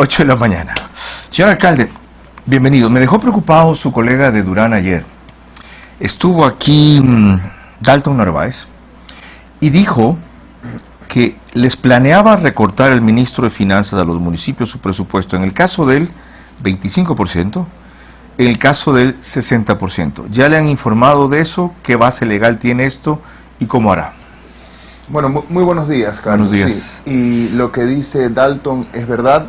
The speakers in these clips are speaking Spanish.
8 de la mañana. Señor alcalde, bienvenido. Me dejó preocupado su colega de Durán ayer. Estuvo aquí Dalton Narváez y dijo que les planeaba recortar el ministro de Finanzas a los municipios su presupuesto, en el caso del 25%, en el caso del 60%. ¿Ya le han informado de eso? ¿Qué base legal tiene esto y cómo hará? Bueno, muy buenos días, Carlos. Buenos días. Sí. Y lo que dice Dalton es verdad.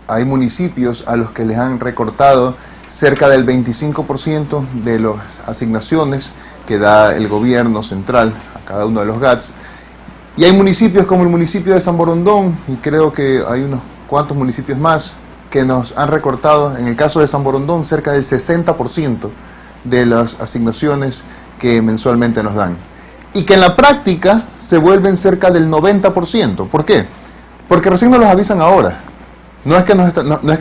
Hay municipios a los que les han recortado cerca del 25% de las asignaciones que da el gobierno central a cada uno de los GATS. Y hay municipios como el municipio de San Borondón, y creo que hay unos cuantos municipios más que nos han recortado, en el caso de San Borondón, cerca del 60% de las asignaciones que mensualmente nos dan. Y que en la práctica se vuelven cerca del 90%. ¿Por qué? Porque recién nos los avisan ahora. No es que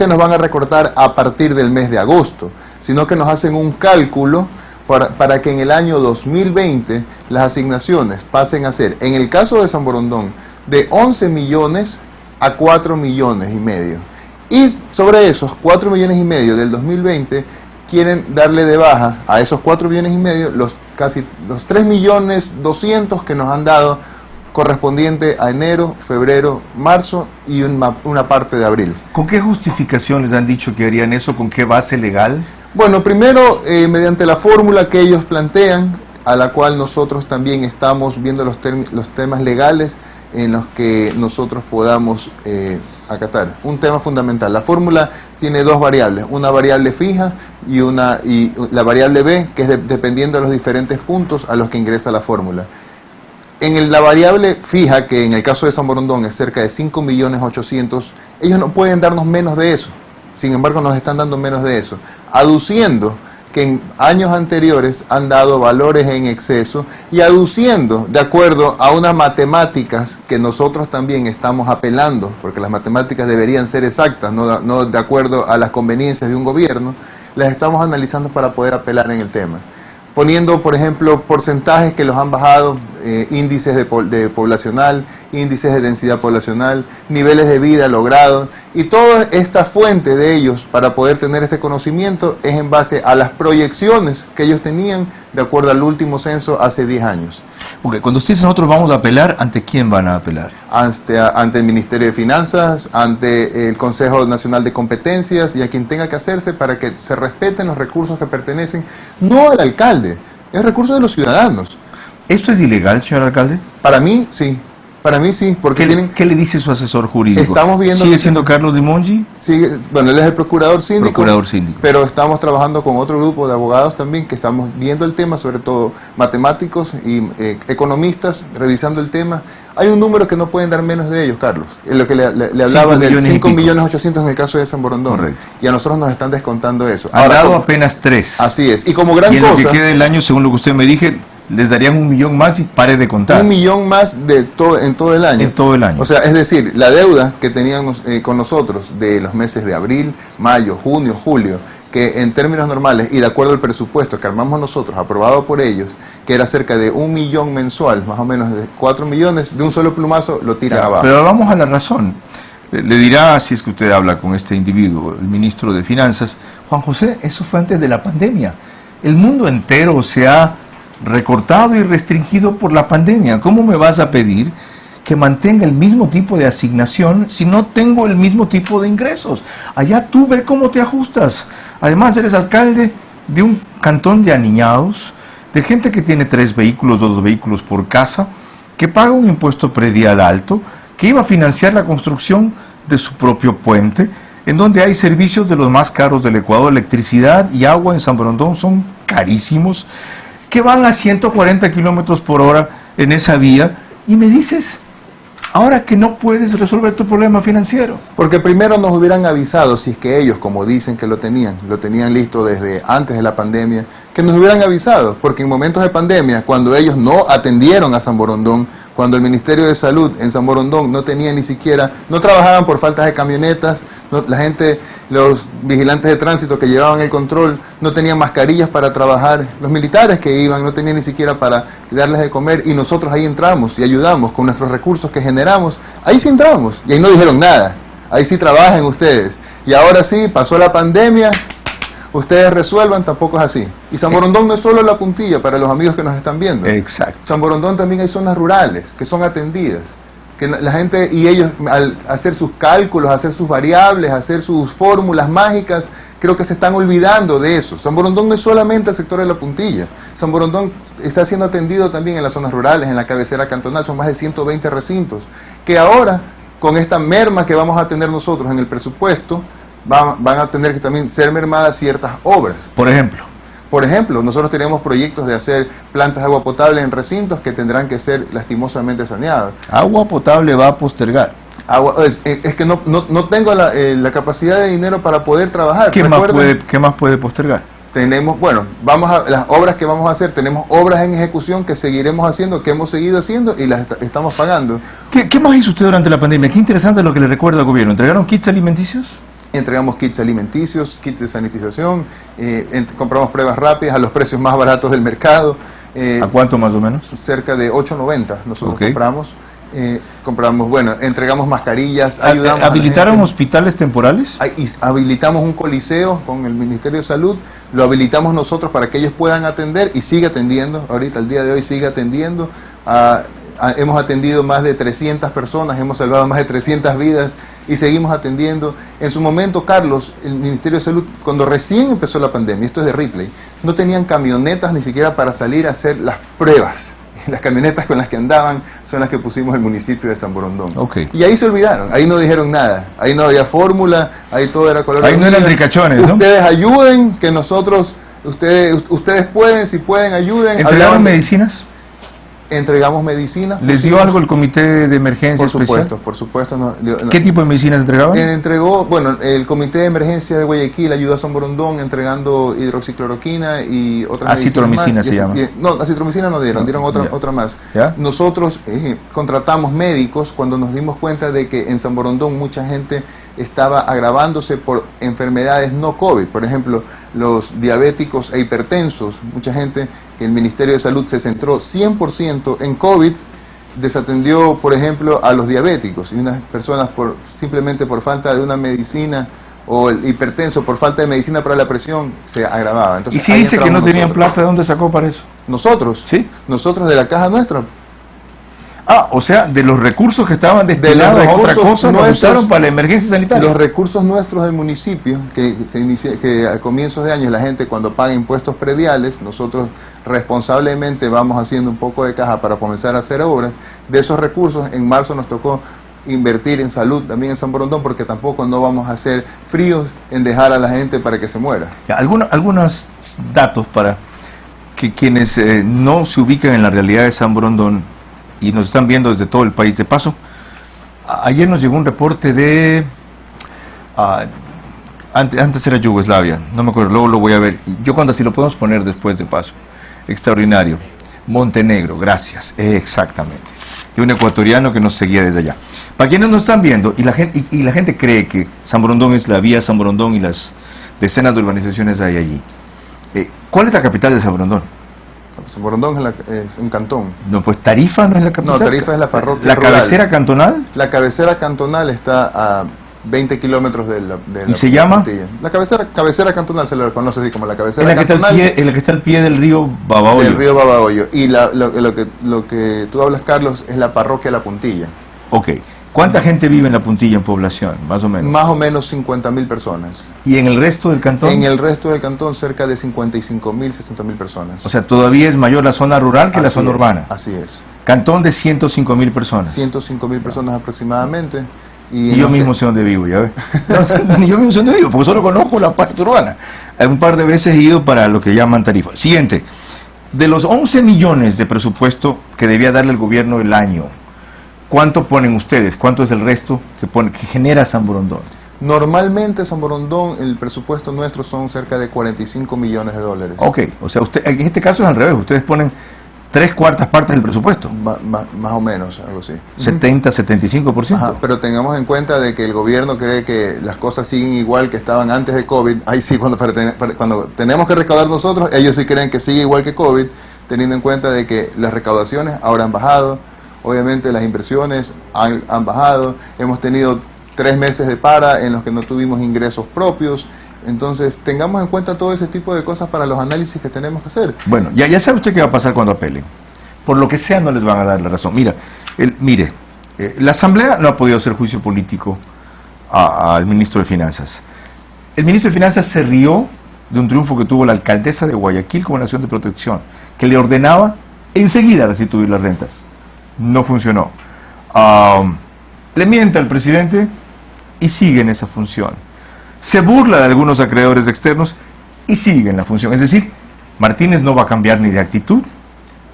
nos van a recortar a partir del mes de agosto, sino que nos hacen un cálculo para que en el año 2020 las asignaciones pasen a ser, en el caso de San Borondón, de 11 millones a 4 millones y medio. Y sobre esos 4 millones y medio del 2020, quieren darle de baja a esos 4 millones y medio los 3 millones 200 que nos han dado, correspondiente a enero, febrero, marzo y una parte de abril. ¿Con qué justificación les han dicho que harían eso? ¿Con qué base legal? Bueno, primero, mediante la fórmula que ellos plantean, a la cual nosotros también estamos viendo los temas legales en los que nosotros podamos acatar. Un tema fundamental. La fórmula tiene dos variables, una variable fija y la variable B, que es dependiendo de los diferentes puntos a los que ingresa la fórmula. En la variable fija, que en el caso de San Borondón es cerca de 5.800.000, ellos no pueden darnos menos de eso. Sin embargo, nos están dando menos de eso, aduciendo que en años anteriores han dado valores en exceso y aduciendo de acuerdo a unas matemáticas que nosotros también estamos apelando, porque las matemáticas deberían ser exactas, no de acuerdo a las conveniencias de un gobierno, las estamos analizando para poder apelar en el tema. Poniendo, por ejemplo, porcentajes que los han bajado, índices de poblacional, índices de densidad poblacional, niveles de vida logrados, y toda esta fuente de ellos para poder tener este conocimiento es en base a las proyecciones que ellos tenían de acuerdo al último censo hace 10 años. Okay, cuando ustedes nosotros vamos a apelar, ¿ante quién van a apelar? Ante el Ministerio de Finanzas, ante el Consejo Nacional de Competencias y a quien tenga que hacerse para que se respeten los recursos que pertenecen, no al alcalde, es recurso de los ciudadanos. ¿Esto es ilegal, señor alcalde? Para mí, sí. Para mí sí, porque ¿Qué le dice su asesor jurídico? Estamos viendo ¿Sigue siendo Carlos Dimongi? Sí, bueno, él es el procurador síndico, pero estamos trabajando con otro grupo de abogados también que estamos viendo el tema, sobre todo matemáticos y economistas, revisando el tema. Hay un número que no pueden dar menos de ellos, Carlos. En lo que le hablaba del 5.800.000 en el caso de San Borondón. Correcto. Y a nosotros nos están descontando eso. Han dado apenas 3. Así es. Y como gran cosa... Y en lo que quede del año, según lo que usted me dije, les darían 1 millón más y pare de contar. 1 millón más en todo el año. En todo el año. O sea, es decir, la deuda que teníamos con nosotros de los meses de abril, mayo, junio, julio, que en términos normales y de acuerdo al presupuesto que armamos nosotros, aprobado por ellos, que era cerca de 1 millón mensual, más o menos de 4 millones, de un solo plumazo lo tiran abajo. Pero vamos a la razón. Le dirá, si es que usted habla con este individuo, el ministro de Finanzas, Juan José, eso fue antes de la pandemia. El mundo entero se ha recortado y restringido por la pandemia. ¿Cómo me vas a pedir que mantenga el mismo tipo de asignación si no tengo el mismo tipo de ingresos? Allá tú ve cómo te ajustas. Además eres alcalde de un cantón de aniñados, de gente que tiene 3 vehículos, 2 vehículos por casa, que paga un impuesto predial alto, que iba a financiar la construcción de su propio puente, en donde hay servicios de los más caros del Ecuador. Electricidad y agua en San Borondón son carísimos, que van a 140 kilómetros por hora en esa vía, y me dices, ahora que no puedes resolver tu problema financiero. Porque primero nos hubieran avisado, si es que ellos, como dicen que lo tenían listo desde antes de la pandemia, que nos hubieran avisado, porque en momentos de pandemia, cuando ellos no atendieron a San Borondón, cuando el Ministerio de Salud en San Borondón no tenía ni siquiera, no trabajaban por faltas de camionetas, la gente, los vigilantes de tránsito que llevaban el control no tenían mascarillas para trabajar, los militares que iban no tenían ni siquiera para darles de comer, y nosotros ahí entramos y ayudamos con nuestros recursos que generamos, ahí sí entramos y ahí no dijeron nada. Ahí sí trabajen ustedes. Y ahora sí, pasó la pandemia, ustedes resuelvan, tampoco es así. Y San Borondón no es solo la puntilla, para los amigos que nos están viendo. Exacto. San Borondón también hay zonas rurales que son atendidas. Que la gente y ellos al hacer sus cálculos, hacer sus variables, hacer sus fórmulas mágicas, creo que se están olvidando de eso. San Borondón no es solamente el sector de la puntilla. San Borondón está siendo atendido también en las zonas rurales, en la cabecera cantonal, son más de 120 recintos, que ahora, con esta merma que vamos a tener nosotros en el presupuesto, van a tener que también ser mermadas ciertas obras. Por ejemplo, nosotros tenemos proyectos de hacer plantas de agua potable en recintos que tendrán que ser lastimosamente saneados. Agua potable va a postergar. Es que no tengo la capacidad de dinero para poder trabajar. ¿Qué más puede postergar? Tenemos, las obras que vamos a hacer, tenemos obras en ejecución que seguiremos haciendo, que hemos seguido haciendo y las estamos pagando. ¿Qué más hizo usted durante la pandemia? Qué interesante lo que le recuerda al gobierno. ¿Entregaron kits alimenticios? Entregamos kits alimenticios, kits de sanitización, compramos pruebas rápidas a los precios más baratos del mercado. ¿A cuánto más o menos? Cerca de $8.90 nosotros Okay. Entregamos mascarillas. ¿Habilitaron hospitales temporales? Habilitamos un coliseo con el Ministerio de Salud, lo habilitamos nosotros para que ellos puedan atender y sigue atendiendo, ahorita el día de hoy sigue atendiendo. Hemos atendido más de 300 personas, hemos salvado más de 300 vidas y seguimos atendiendo. En su momento, Carlos, el Ministerio de Salud, cuando recién empezó la pandemia, esto es de Ripley, no tenían camionetas ni siquiera para salir a hacer las pruebas. Las camionetas con las que andaban son las que pusimos el municipio de San Borondón. Okay. Y ahí se olvidaron, ahí no dijeron nada, ahí no había fórmula, ahí todo era color. Ahí no eran ricachones, ¿no? Ustedes ayuden, que nosotros, ustedes pueden, si pueden, ayuden. ¿Entregaron medicinas? Entregamos medicinas. ¿Les dio algo el comité de emergencia especial? Por supuesto. ¿Qué tipo de medicinas entregaban? El comité de emergencia de Guayaquil ayudó a San Borondón entregando hidroxicloroquina y otras acitromicina medicinas más. se llama. No, acitromicina no dieron otra más. ¿Ya? Nosotros contratamos médicos cuando nos dimos cuenta de que en San Borondón mucha gente estaba agravándose por enfermedades no COVID, por ejemplo, los diabéticos e hipertensos. Mucha gente que el Ministerio de Salud se centró 100% en COVID, desatendió, por ejemplo, a los diabéticos y unas personas simplemente por falta de una medicina, o el hipertenso por falta de medicina para la presión se agravaba. Entonces, ¿y si dice que no tenían plata, de dónde sacó para eso? Nosotros, ¿sí? Nosotros de la caja nuestra. O sea, de los recursos que estaban destinados a otra cosa, los usaron para la emergencia sanitaria. Los recursos nuestros del municipio, que a comienzos de año la gente cuando paga impuestos prediales, nosotros responsablemente vamos haciendo un poco de caja para comenzar a hacer obras. De esos recursos, en marzo nos tocó invertir en salud también en San Borondón, porque tampoco no vamos a hacer fríos en dejar a la gente para que se muera. Algunos datos para que quienes no se ubican en la realidad de San Borondón y nos están viendo desde todo el país. De paso, ayer nos llegó un reporte de... antes era Yugoslavia, no me acuerdo, luego lo voy a ver. Yo cuando así lo podemos poner después de paso. Extraordinario. Montenegro, gracias, exactamente. De un ecuatoriano que nos seguía desde allá. Para quienes nos están viendo, y la gente cree que San Borondón es la vía San Borondón y las decenas de urbanizaciones hay allí. ¿Cuál es la capital de San Borondón? San Borondón es un cantón. No, pues Tarifa no es la capital. No, Tarifa es la parroquia ¿La rural. cabecera cantonal? La cabecera cantonal está a 20 kilómetros de la ¿Y se llama? Puntilla. La cabecera cantonal se le conoce así como la cabecera En la cantonal. en la que está al pie del río Babahoyo. Del río Babahoyo. Y lo que tú hablas, Carlos, es la parroquia La Puntilla. Ok. ¿Cuánta gente vive en La Puntilla en población, más o menos? Más o menos 50.000 personas. ¿Y en el resto del cantón? En el resto del cantón cerca de 55.000, 60.000 personas. O sea, todavía es mayor la zona rural que la zona urbana. Así es. Cantón de 105.000 personas. 105.000 personas aproximadamente. Y yo mismo sé dónde vivo, ya ves. No, yo mismo sé dónde vivo, porque solo conozco la parte urbana. Un par de veces he ido para lo que llaman Tarifa. Siguiente. De los 11 millones de presupuesto que debía darle el gobierno el año, ¿cuánto ponen ustedes? ¿Cuánto es el resto que genera San Borondón? Normalmente San Borondón, el presupuesto nuestro son cerca de 45 millones de dólares. Ok, o sea, en este caso es al revés, ustedes ponen 3/4 partes del presupuesto. Más o menos, algo así. 70, 75%. Ajá, pero tengamos en cuenta de que el gobierno cree que las cosas siguen igual que estaban antes de COVID. Ahí sí, cuando tenemos que recaudar nosotros, ellos sí creen que sigue igual que COVID, teniendo en cuenta de que las recaudaciones ahora han bajado. Obviamente las inversiones han bajado, hemos tenido 3 meses de para en los que no tuvimos ingresos propios. Entonces, tengamos en cuenta todo ese tipo de cosas para los análisis que tenemos que hacer. Bueno, ya sabe usted qué va a pasar cuando apelen. Por lo que sea, no les van a dar la razón. Mire, la Asamblea no ha podido hacer juicio político al ministro de Finanzas. El ministro de Finanzas se rió de un triunfo que tuvo la alcaldesa de Guayaquil como nación de protección, que le ordenaba enseguida restituir las rentas. No funcionó. Le miente al presidente y sigue en esa función. Se burla de algunos acreedores externos y sigue en la función. Es decir, Martínez no va a cambiar ni de actitud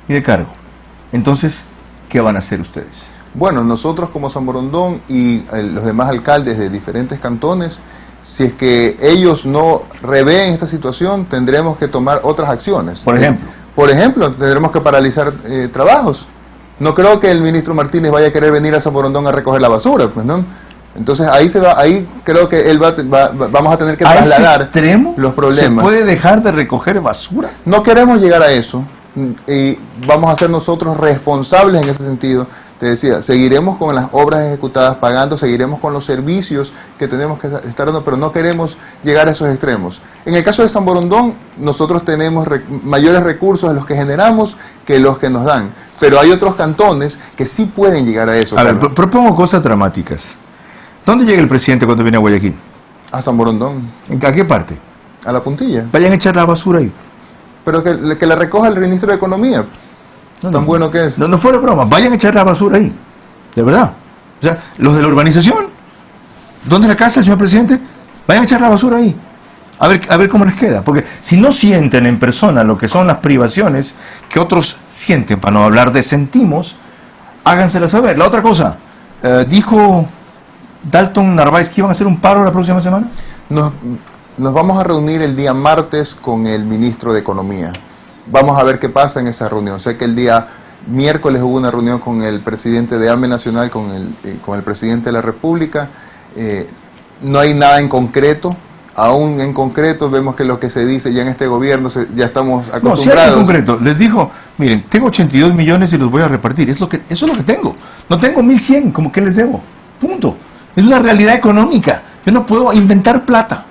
ni de cargo. Entonces, ¿qué van a hacer ustedes? Bueno, nosotros como San Borondón y los demás alcaldes de diferentes cantones, si es que ellos no reveen esta situación, tendremos que tomar otras acciones. Por ejemplo. Por ejemplo, tendremos que paralizar trabajos. No creo que el ministro Martínez vaya a querer venir a San Borondón a recoger la basura, pues, ¿no? Entonces ahí creo que él vamos a tener que trasladar ese extremo los problemas. ¿Se puede dejar de recoger basura? No queremos llegar a eso y vamos a ser nosotros responsables en ese sentido. Te decía, seguiremos con las obras ejecutadas pagando, seguiremos con los servicios que tenemos que estar dando, pero no queremos llegar a esos extremos. En el caso de San Borondón, nosotros tenemos mayores recursos de los que generamos que los que nos dan, pero hay otros cantones que sí pueden llegar a eso. A ver, propongo cosas dramáticas. ¿Dónde llega el presidente cuando viene a Guayaquil? A San Borondón. ¿A qué parte? A la Puntilla. Vayan a echar la basura ahí. Pero que la recoja el ministro de Economía. Tan bueno que es. No fuera broma, vayan a echar la basura ahí. De verdad. O sea, los de la urbanización, ¿dónde es la casa, señor presidente? Vayan a echar la basura ahí. A ver cómo les queda. Porque si no sienten en persona lo que son las privaciones que otros sienten, para no hablar de sentimos, háganselas saber. La otra cosa, dijo Dalton Narváez que iban a hacer un paro la próxima semana. Nos vamos a reunir el día martes con el ministro de Economía. Vamos a ver qué pasa en esa reunión. Sé que el día miércoles hubo una reunión con el presidente de AME Nacional, con el presidente de la República. No hay nada en concreto. Aún en concreto vemos que lo que se dice ya en este gobierno, ya estamos acostumbrados. No, si hay en concreto. Les dijo, miren, tengo 82 millones y los voy a repartir. Eso es lo que tengo. No tengo 1.100, ¿cómo que les debo? Punto. Es una realidad económica. Yo no puedo inventar plata.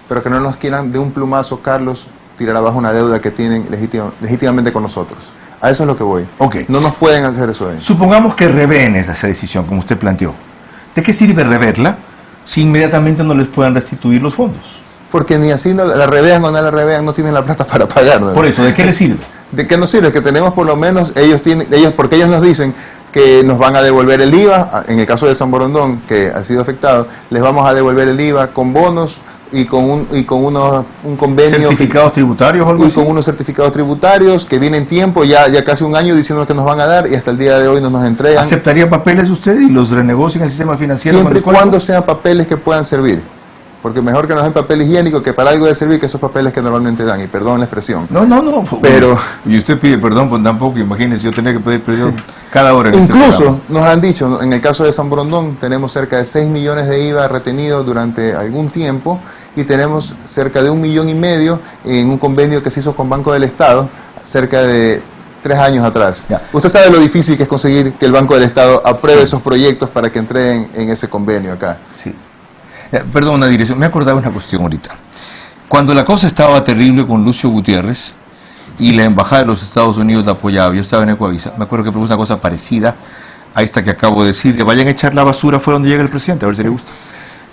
Pero que no nos quieran de un plumazo, Carlos, tirar abajo una deuda que tienen legítimamente con nosotros. A eso es lo que voy. Okay. No nos pueden hacer eso. Supongamos que reveen esa decisión, como usted planteó. ¿De qué sirve reverla si inmediatamente no les puedan restituir los fondos? Porque ni así la revean o no la revean, no tienen la plata para pagar, ¿no? Por eso, ¿de qué les sirve? ¿De qué nos sirve? Que tenemos por lo menos, porque ellos nos dicen que nos van a devolver el IVA, en el caso de San Borondón, que ha sido afectado, les vamos a devolver el IVA con bonos y con un convenio. ¿Certificados tributarios o algo así? Y con unos certificados tributarios que vienen tiempo, ya casi un año diciendo que nos van a dar y hasta el día de hoy no nos entregan. ¿Aceptaría papeles usted y los renegocien en el sistema financiero? Siempre y cuando sean papeles que puedan servir. Porque mejor que nos den papel higiénico que para algo de servir que esos papeles que normalmente dan. Y perdón la expresión. No. Pero, y usted pide perdón, pues tampoco, imagínese, yo tenía que pedir perdón cada hora. Incluso nos han dicho, en el caso de San Borondón, tenemos cerca de 6 millones de IVA retenidos durante algún tiempo y tenemos cerca de 1,5 millones en un convenio que se hizo con Banco del Estado cerca de 3 años atrás. Ya. Usted sabe lo difícil que es conseguir que el Banco del Estado apruebe esos proyectos para que entreguen en ese convenio acá. Sí. Perdón, una dirección. Me acordaba una cuestión ahorita. Cuando la cosa estaba terrible con Lucio Gutiérrez y la Embajada de los Estados Unidos la apoyaba, yo estaba en Ecuavisa, me acuerdo que propuso una cosa parecida a esta que acabo de decir, vayan a echar la basura fuera donde llega el presidente, a ver si le gusta.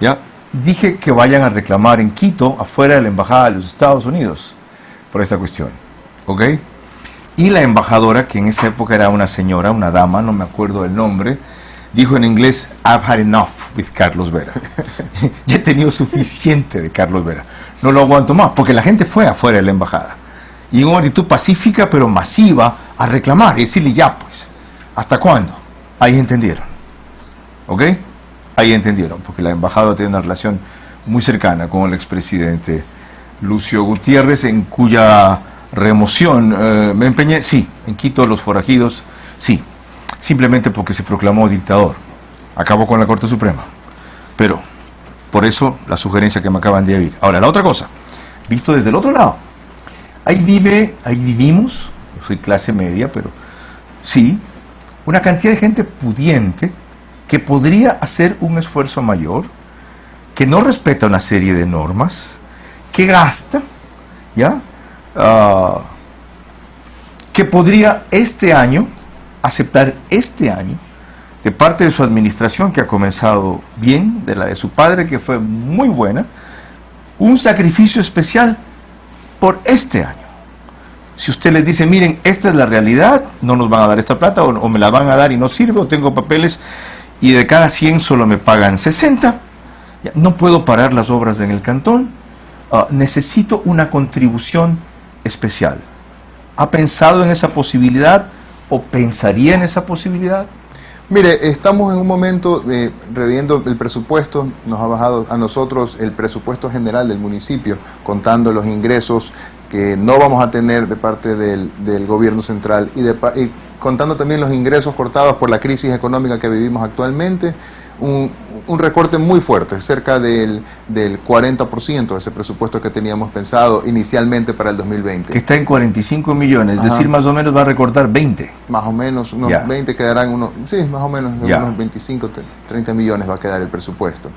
¿Ya? Dije que vayan a reclamar en Quito, afuera de la Embajada de los Estados Unidos, por esta cuestión. ¿Ok? Y la embajadora, que en esa época era una señora, una dama, no me acuerdo del nombre, dijo en inglés, I've had enough with Carlos Vera. Ya he tenido suficiente de Carlos Vera. No lo aguanto más, porque la gente fue afuera de la embajada. Y en una actitud pacífica, pero masiva, a reclamar y decirle ya, pues, ¿hasta cuándo? Ahí entendieron. ¿Ok? Ahí entendieron, porque la embajada tiene una relación muy cercana con el expresidente Lucio Gutiérrez, en cuya remoción me empeñé, sí, en Quito los forajidos, sí. Simplemente porque se proclamó dictador. Acabó con la Corte Suprema. Pero, por eso, la sugerencia que me acaban de oír. Ahora, la otra cosa, visto desde el otro lado. Ahí vivimos, yo soy clase media, pero sí, una cantidad de gente pudiente que podría hacer un esfuerzo mayor, que no respeta una serie de normas, que gasta, ¿ya? Que podría este año, aceptar este año, de parte de su administración, que ha comenzado bien, de la de su padre, que fue muy buena, un sacrificio especial por este año. Si usted les dice, miren, esta es la realidad, no nos van a dar esta plata, o me la van a dar y no sirve, o tengo papeles, y de cada 100 solo me pagan 60, ya, no puedo parar las obras en el cantón, necesito una contribución especial. ¿Ha pensado en esa posibilidad o pensaría en esa posibilidad? Mire, estamos en un momento reviendo el presupuesto, nos ha bajado a nosotros el presupuesto general del municipio, contando los ingresos que no vamos a tener de parte del gobierno central y contando también los ingresos cortados por la crisis económica que vivimos actualmente, un recorte muy fuerte, cerca del 40% de ese presupuesto que teníamos pensado inicialmente para el 2020. Que está en 45 millones, es decir, más o menos va a recortar 20. Más o menos, unos 20 quedarán, sí, más o menos, unos 25, 30 millones va a quedar el presupuesto.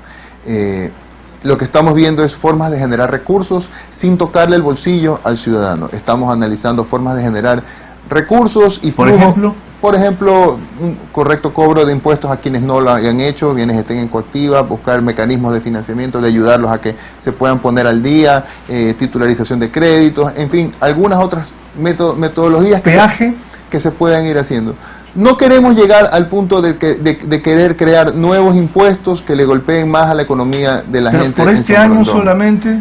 Lo que estamos viendo es formas de generar recursos sin tocarle el bolsillo al ciudadano. Estamos analizando formas de generar recursos y flujo. Por ejemplo, un correcto cobro de impuestos a quienes no lo hayan hecho, quienes estén en coactiva, buscar mecanismos de financiamiento, de ayudarlos a que se puedan poner al día, titularización de créditos, en fin, algunas otras metodologías que se puedan ir haciendo. No queremos llegar al punto de querer crear nuevos impuestos que le golpeen más a la economía de la gente. ¿Por este año solamente?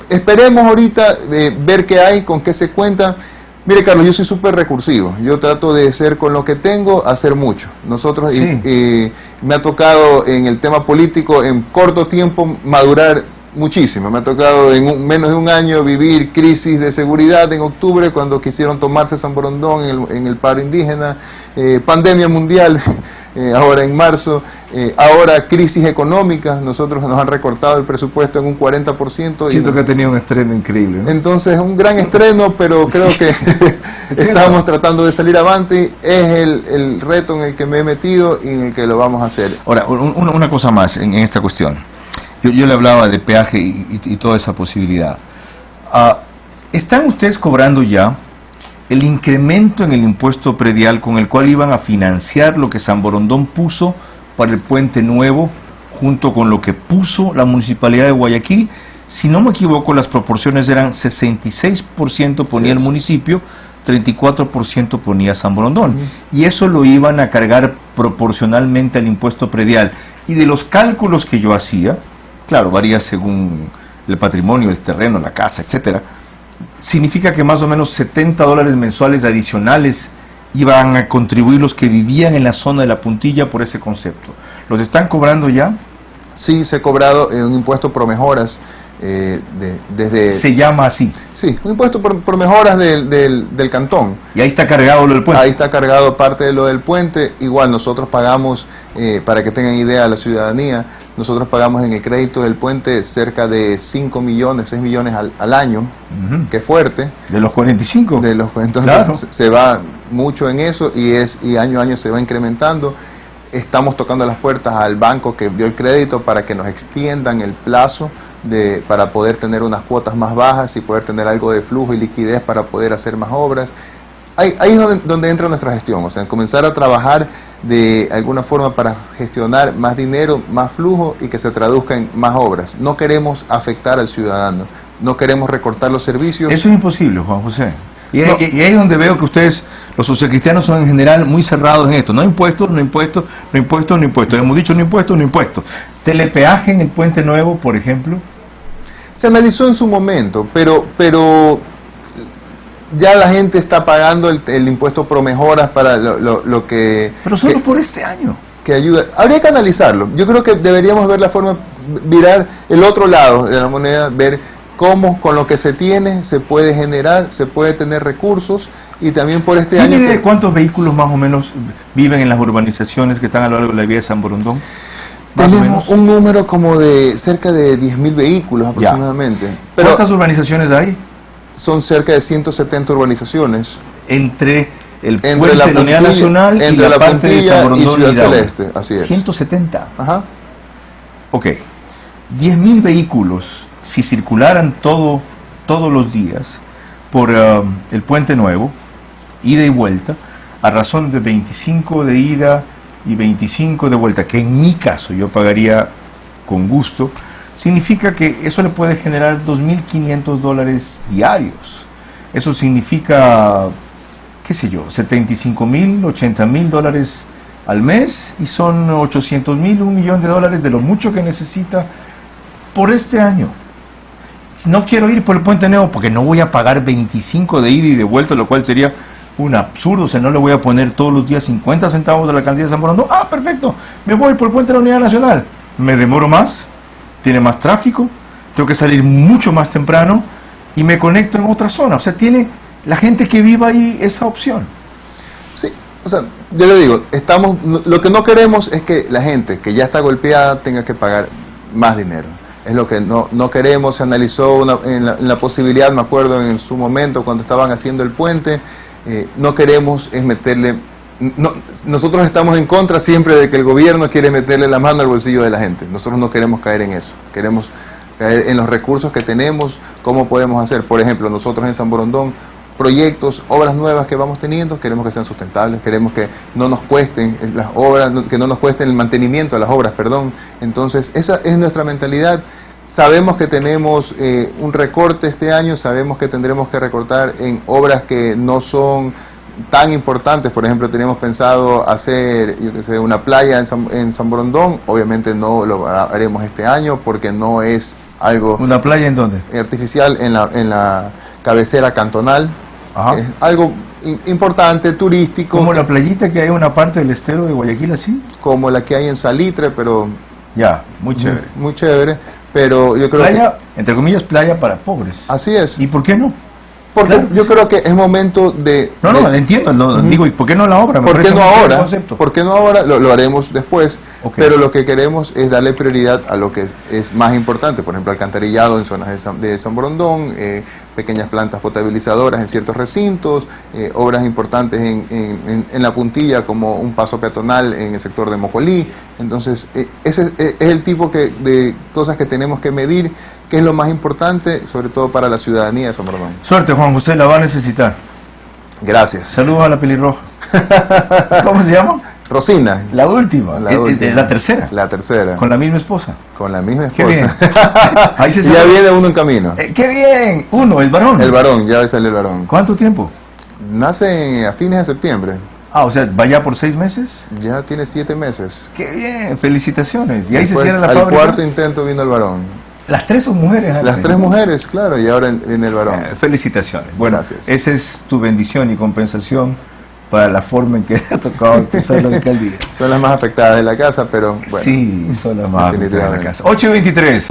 Esperemos ahorita ver qué hay, con qué se cuenta. Mire, Carlos, yo soy súper recursivo. Yo trato de ser con lo que tengo, hacer mucho. Nosotros, me ha tocado en el tema político, en corto tiempo, madurar muchísimo. Me ha tocado en menos de un año vivir crisis de seguridad en octubre, cuando quisieron tomarse San Borondón en el paro indígena, pandemia mundial, ahora en marzo, ahora crisis económica. Nosotros nos han recortado el presupuesto en un 40%. Siento que ha tenido un estreno increíble, ¿no? Entonces, un gran estreno, pero creo que estamos tratando de salir avante. Es el reto en el que me he metido y en el que lo vamos a hacer. Ahora, una cosa más en esta cuestión. Yo le hablaba de peaje y toda esa posibilidad. ¿Están ustedes cobrando ya el incremento en el impuesto predial con el cual iban a financiar lo que San Borondón puso para el puente nuevo, junto con lo que puso la Municipalidad de Guayaquil? Si no me equivoco, las proporciones eran 66% ponía el municipio, 34% ponía San Borondón. Y eso lo iban a cargar proporcionalmente al impuesto predial. Y de los cálculos que yo hacía, claro, varía según el patrimonio, el terreno, la casa, etcétera, significa que más o menos $70 mensuales adicionales iban a contribuir los que vivían en la zona de la Puntilla por ese concepto. ¿Los están cobrando ya? Sí, se ha cobrado un impuesto por mejoras. Se llama así. Sí, un impuesto por mejoras del cantón. Y ahí está cargado lo del puente. Ahí está cargado parte de lo del puente. Igual nosotros pagamos, para que tengan idea la ciudadanía, nosotros pagamos en el crédito del puente cerca de 5 millones, 6 millones al año. Qué fuerte. ¿De los 45? Entonces claro, se va mucho en eso y año a año se va incrementando. Estamos tocando las puertas al banco que dio el crédito para que nos extiendan el plazo para poder tener unas cuotas más bajas y poder tener algo de flujo y liquidez para poder hacer más obras. Ahí es donde entra nuestra gestión, o sea, comenzar a trabajar de alguna forma para gestionar más dinero, más flujo y que se traduzca en más obras. No queremos afectar al ciudadano, no queremos recortar los servicios. Eso es imposible, Juan José. Y ahí es donde veo que ustedes, los sociocristianos, son en general muy cerrados en esto. No impuestos, no impuestos, no impuestos, no impuestos. Hemos dicho no impuestos, no impuestos. Telepeaje en el Puente Nuevo, por ejemplo. Se analizó en su momento, pero ya la gente está pagando el impuesto pro mejoras para lo que... Pero solo por este año. Que ayuda. Habría que analizarlo. Yo creo que deberíamos ver la forma, mirar el otro lado de la moneda, ver cómo con lo que se tiene se puede generar, se puede tener recursos y también por este año... ¿Tiene idea de cuántos vehículos más o menos viven en las urbanizaciones que están a lo largo de la vía de San Borondón? Tenemos un número como de cerca de 10.000 vehículos aproximadamente. ¿Cuántas urbanizaciones hay? Son cerca de 170 urbanizaciones. Entre el Entre puente la de la Unidad Puntilla- Nacional y entre la la parte de Puntilla San y Borondón Ciudad y Dauma. Celeste, así es. 170. Ajá. Ok. 10.000 vehículos, si circularan todos los días por el Puente Nuevo, ida y vuelta, a razón de 25 de ida y 25 de vuelta, que en mi caso yo pagaría con gusto, significa que eso le puede generar $2.500 diarios. Eso significa, qué sé yo, $75.000, $80.000 al mes, y son $800.000, $1 millón de lo mucho que necesita por este año. No quiero ir por el Puente Nuevo porque no voy a pagar 25 de ida y de vuelta, lo cual sería un absurdo. O sea, no le voy a poner todos los días 50 centavos de la alcaldía de San Borondón. Ah, perfecto, me voy por el Puente de la Unidad Nacional. Me demoro más, tiene más tráfico, tengo que salir mucho más temprano y me conecto en otra zona. O sea, tiene la gente que viva ahí esa opción. Sí, o sea, yo le digo, lo que no queremos es que la gente que ya está golpeada tenga que pagar más dinero. Es lo que no queremos. Se analizó en la posibilidad, me acuerdo en su momento cuando estaban haciendo el puente, no queremos es meterle... nosotros estamos en contra siempre de que el gobierno quiere meterle la mano al bolsillo de la gente. Nosotros no queremos caer en eso. Queremos caer en los recursos que tenemos, cómo podemos hacer. Por ejemplo, nosotros en San Borondón, proyectos, obras nuevas que vamos teniendo, queremos que sean sustentables, queremos que no nos cuesten las obras, que no nos cuesten el mantenimiento de las obras, perdón. Entonces, esa es nuestra mentalidad. Sabemos que tenemos un recorte este año, sabemos que tendremos que recortar en obras que no son tan importantes. Por ejemplo, teníamos pensado hacer una playa en San Borondón. Obviamente no lo haremos este año porque no es algo... ¿Una playa en dónde? Artificial en la cabecera cantonal. Ajá. Es algo importante, turístico. Como la playita que hay en una parte del estero de Guayaquil, así. Como la que hay en Salitre, pero... Ya, muy chévere. Muy chévere, pero yo creo playa, entre comillas, playa para pobres. Así es. ¿Y por qué no? Porque claro, yo creo que es momento de... No, entiendo, digo, ¿y por qué no la obra? ¿Por qué no ahora? ¿Por qué no ahora? Lo haremos después, okay. Pero lo que queremos es darle prioridad a lo que es más importante, por ejemplo, alcantarillado en zonas de San Borondón, pequeñas plantas potabilizadoras en ciertos recintos, obras importantes en la Puntilla como un paso peatonal en el sector de Mocolí. Entonces, ese es el tipo de cosas que tenemos que medir, que es lo más importante, sobre todo para la ciudadanía de San Borondón. Suerte, Juan, usted la va a necesitar. Gracias. Saludos a la pelirroja. ¿Cómo se llama? Rosina. La última. Es la tercera. La tercera. Con la misma esposa. Con la misma esposa. Qué bien. Ahí se ya viene uno en camino. ¡Qué bien! Uno, el varón. El varón, ya sale el varón. ¿Cuánto tiempo? Nace a fines de septiembre. Ah, o sea, ¿va ya por 6 meses? Ya tiene 7 meses. ¡Qué bien! Felicitaciones. Y ahí después, se cierra la fábrica. Al cuarto intento vino el varón. Las 3 son mujeres. Las 3 mujeres, claro, y ahora viene el varón. Felicitaciones. Bueno, gracias. Esa es tu bendición y compensación para la forma en que ha tocado empezar la alcaldía. Son las más afectadas de la casa, pero bueno. Sí, son las más afectadas de la casa. 8:23.